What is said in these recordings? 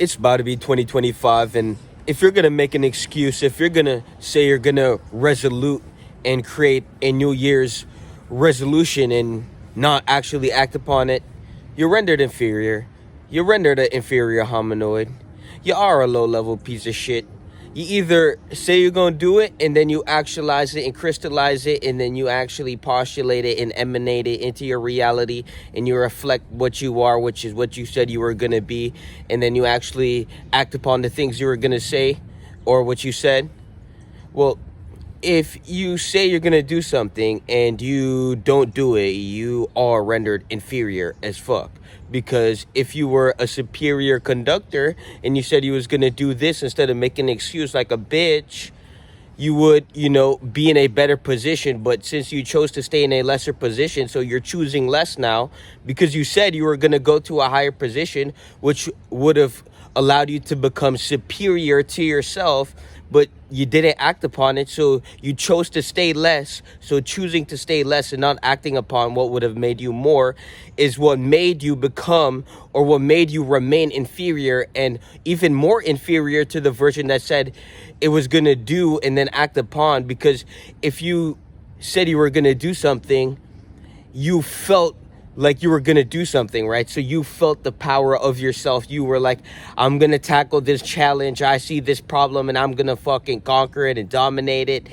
it's about to be 2025, and if you're gonna make an excuse, if you're gonna say you're gonna resolute and create a New Year's resolution and not actually act upon it, you're rendered inferior. You're rendered an inferior hominoid. You are a low-level piece of shit. You either say you're going to do it, and then you actualize it and crystallize it, and then you actually postulate it and emanate it into your reality, and you reflect what you are, which is what you said you were going to be, and then you actually act upon the things you were going to say or what you said. Well, if you say you're going to do something and you don't do it, you are rendered inferior as fuck. Because if you were a superior conductor and you said you was going to do this instead of making an excuse like a bitch, you would, be in a better position. But since you chose to stay in a lesser position, so you're choosing less now because you said you were going to go to a higher position, which would have allowed you to become superior to yourself, but you didn't act upon it, so you chose to stay less. So choosing to stay less and not acting upon what would have made you more is what made you become, or what made you remain inferior, and even more inferior to the version that said it was going to do and then act upon. Because if you said you were going to do something, you felt like you were going to do something, right? So you felt the power of yourself. You were like, I'm going to tackle this challenge. I see this problem and I'm going to fucking conquer it and dominate it.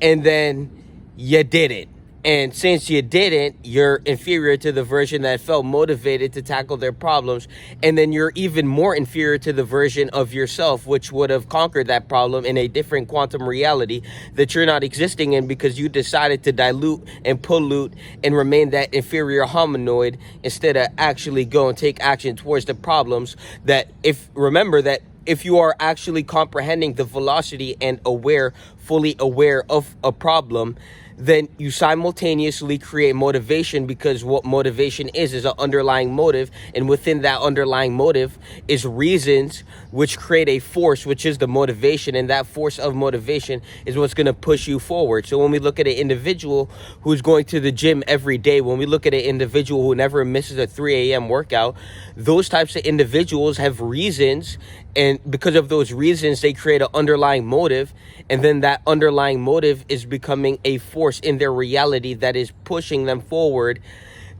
And then you did it. And since you didn't, you're inferior to the version that felt motivated to tackle their problems. And then you're even more inferior to the version of yourself, which would have conquered that problem in a different quantum reality that you're not existing in, because you decided to dilute and pollute and remain that inferior hominoid instead of actually go and take action towards the problems that, remember that if you are actually comprehending the velocity and fully aware of a problem, then you simultaneously create motivation, because what motivation is an underlying motive, and within that underlying motive is reasons which create a force, which is the motivation, and that force of motivation is what's going to push you forward. So when we look at an individual who's going to the gym every day, when we look at an individual who never misses a 3 a.m. workout, those types of individuals have reasons, and because of those reasons, they create an underlying motive, and then that underlying motive is becoming a force in their reality that is pushing them forward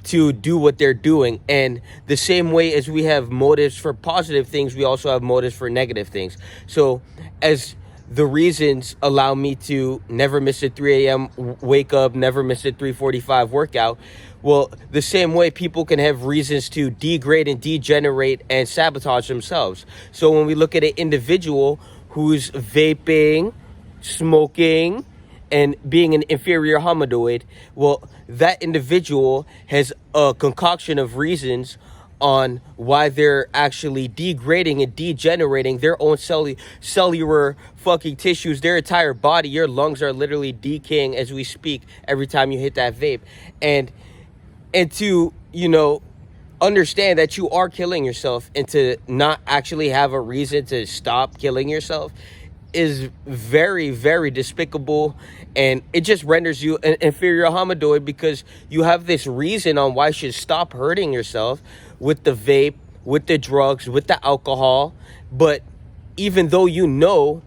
to do what they're doing. And the same way as we have motives for positive things, we also have motives for negative things. So as the reasons allow me to never miss a 3 a.m. wake up, never miss a 3:45 workout, well, the same way people can have reasons to degrade and degenerate and sabotage themselves. So when we look at an individual who's vaping, smoking, and being an inferior hominoid, well, that individual has a concoction of reasons on why they're actually degrading and degenerating their own cellular fucking tissues, their entire body. Your lungs are literally decaying as we speak every time you hit that vape. And to, understand that you are killing yourself, and to not actually have a reason to stop killing yourself is very, very despicable, and it just renders you an inferior hominoid, because you have this reason on why you should stop hurting yourself with the vape, with the drugs, with the alcohol. But even though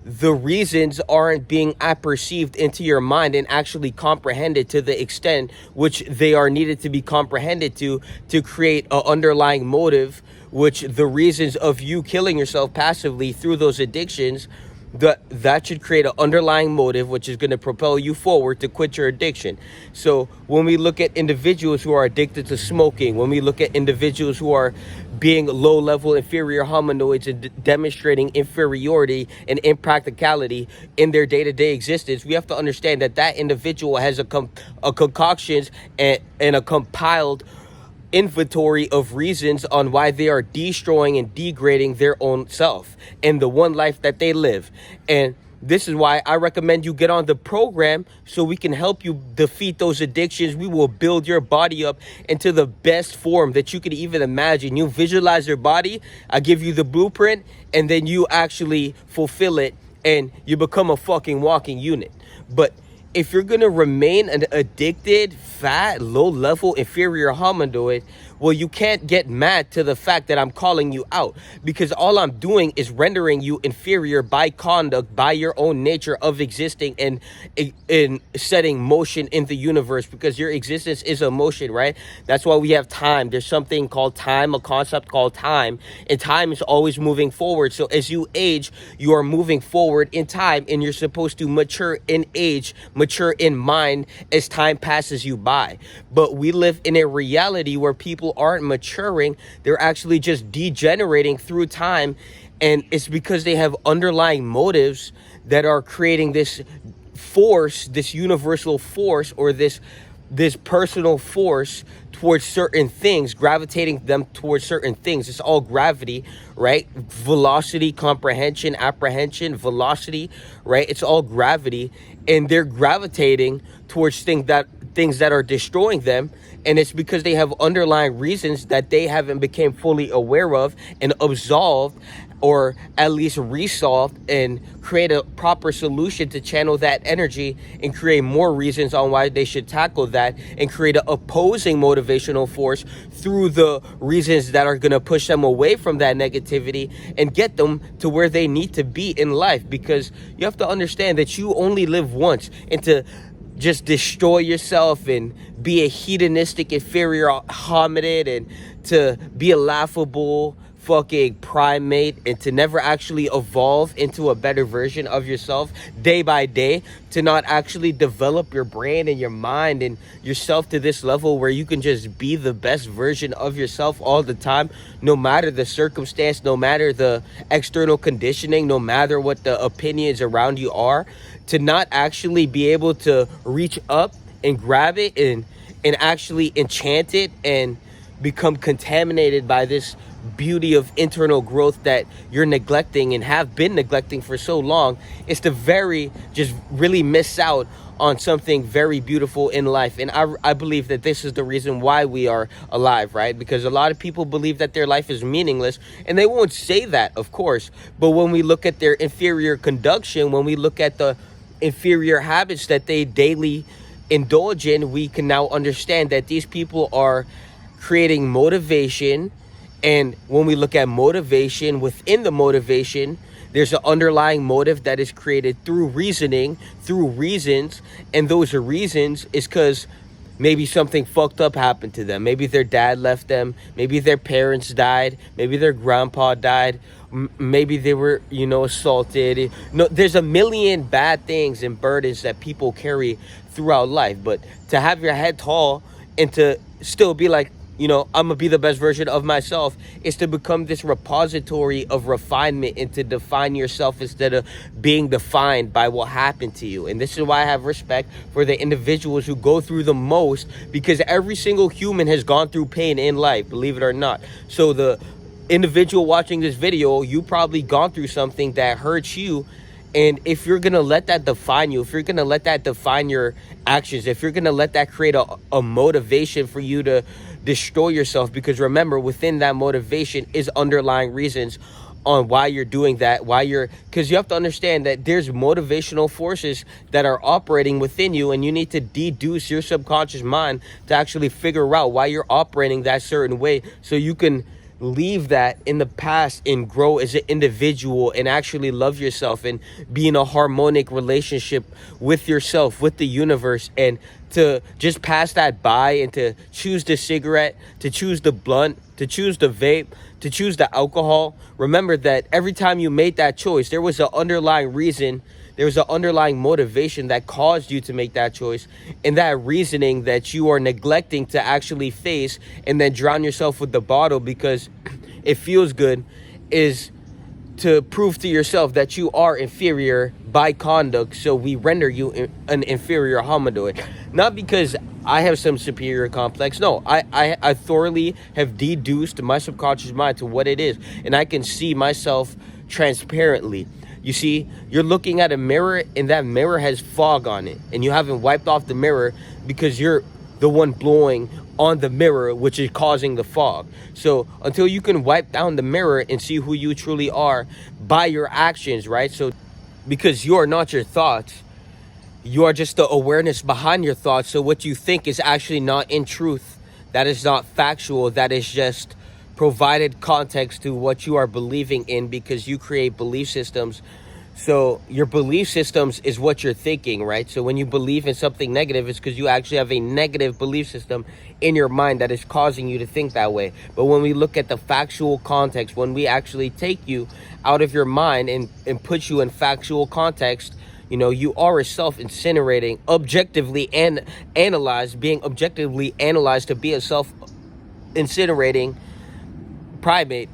the reasons aren't being apperceived into your mind and actually comprehended to the extent which they are needed to be comprehended to create an underlying motive, which the reasons of you killing yourself passively through those addictions, that should create an underlying motive which is going to propel you forward to quit your addiction. So when we look at individuals who are addicted to smoking, when we look at individuals who are being low-level inferior hominoids and demonstrating inferiority and impracticality in their day-to-day existence, we have to understand that individual has a concoctions and a compiled inventory of reasons on why they are destroying and degrading their own self and the one life that they live. And this is why I recommend you get on the program, so we can help you defeat those addictions. We will build your body up into the best form that you could even imagine. You visualize your body, I give you the blueprint, and then you actually fulfill it, and you become a fucking walking unit. But if you're going to remain an addicted, fat, low-level, inferior hominoid, well, you can't get mad to the fact that I'm calling you out, because all I'm doing is rendering you inferior by conduct, by your own nature of existing and in setting motion in the universe, because your existence is a motion, right? That's why we have time. There's something called time, a concept called time, and time is always moving forward. So as you age, you are moving forward in time, and you're supposed to mature in age, mature in mind as time passes you by. But we live in a reality where people aren't maturing, they're actually just degenerating through time, and it's because they have underlying motives that are creating this force, this universal force, or this personal force towards certain things, gravitating them towards certain things. It's all gravity, right? Velocity, comprehension, apprehension, velocity, right? It's all gravity, and they're gravitating towards things that are destroying them. And it's because they have underlying reasons that they haven't become fully aware of and absolved, or at least resolved, and create a proper solution to channel that energy and create more reasons on why they should tackle that, and create an opposing motivational force through the reasons that are going to push them away from that negativity and get them to where they need to be in life. Because you have to understand that you only live once, and to just destroy yourself and be a hedonistic inferior hominid, and to be a laughable fucking primate, and to never actually evolve into a better version of yourself day by day, to not actually develop your brain and your mind and yourself to this level where you can just be the best version of yourself all the time, no matter the circumstance, no matter the external conditioning, no matter what the opinions around you are, to not actually be able to reach up and grab it and actually enchant it and become contaminated by this beauty of internal growth that you're neglecting and have been neglecting for so long, is to just really miss out on something very beautiful in life. And I believe that this is the reason why we are alive, right? Because a lot of people believe that their life is meaningless, and they won't say that, of course. But when we look at their inferior conduction, when we look at the inferior habits that they daily indulge in, we can now understand that these people are creating motivation. And when we look at motivation, within the motivation, there's an underlying motive that is created through reasoning, through reasons. And those reasons is because maybe something fucked up happened to them. Maybe their dad left them. Maybe their parents died. Maybe their grandpa died. Maybe they were, assaulted. No, there's a million bad things and burdens that people carry throughout life. But to have your head tall and to still be like, I'm gonna be the best version of myself, is to become this repository of refinement and to define yourself instead of being defined by what happened to you. And this is why I have respect for the individuals who go through the most, because every single human has gone through pain in life, believe it or not. So the individual watching this video, you probably gone through something that hurts you. And if you're going to let that define you, if you're going to let that define your actions, if you're going to let that create a motivation for you to destroy yourself, because remember, within that motivation is underlying reasons on why you're doing that, because you have to understand that there's motivational forces that are operating within you, and you need to deduce your subconscious mind to actually figure out why you're operating that certain way, so you can leave that in the past and grow as an individual and actually love yourself and be in a harmonic relationship with yourself, with the universe, and to just pass that by and to choose the cigarette, to choose the blunt, to choose the vape, to choose the alcohol. Remember that every time you made that choice, there was an underlying reason. There was an underlying motivation that caused you to make that choice, and that reasoning that you are neglecting to actually face and then drown yourself with the bottle because it feels good, is to prove to yourself that you are inferior by conduct. So we render you an inferior hominoid, not because I have some superior complex. No, I thoroughly have deduced my subconscious mind to what it is, and I can see myself transparently. You see, you're looking at a mirror, and that mirror has fog on it, and you haven't wiped off the mirror because you're the one blowing on the mirror, which is causing the fog. So until you can wipe down the mirror and see who you truly are by your actions, right? So because you are not your thoughts, You are just the awareness behind your thoughts. So what you think is actually not in truth. That is not factual. That is just provided context to what you are believing in, because you create belief systems. So your belief systems is what you're thinking, right? So when you believe in something negative, it's because you actually have a negative belief system in your mind that is causing you to think that way. But when we look at the factual context, when we actually take you out of your mind and put you in factual context, you know, you are a self-incinerating, objectively and analyzed, being objectively analyzed to be a self-incinerating primate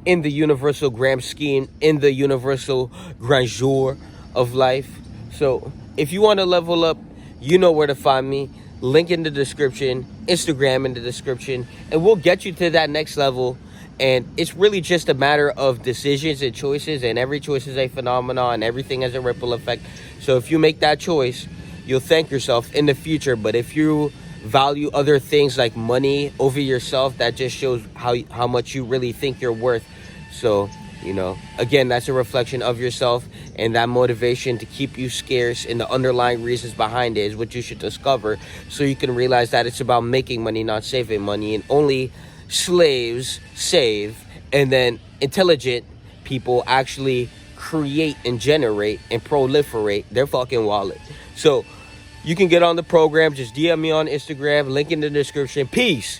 in the universal grand scheme, in the universal grandeur of life. So if you want to level up, you know where to find me. Link in the description, Instagram in the description, and we'll get you to that next level. And it's really just a matter of decisions and choices, and every choice is a phenomenon, and everything has a ripple effect. So if you make that choice, you'll thank yourself in the future. But if you value other things like money over yourself, that just shows how much you really think you're worth. So, you know, again, that's a reflection of yourself, and that motivation to keep you scarce and the underlying reasons behind it is what you should discover, so you can realize that it's about making money, not saving money. And only slaves save, and then intelligent people actually create and generate and proliferate their fucking wallet. So you can get on the program. Just DM me on Instagram, link in the description. Peace.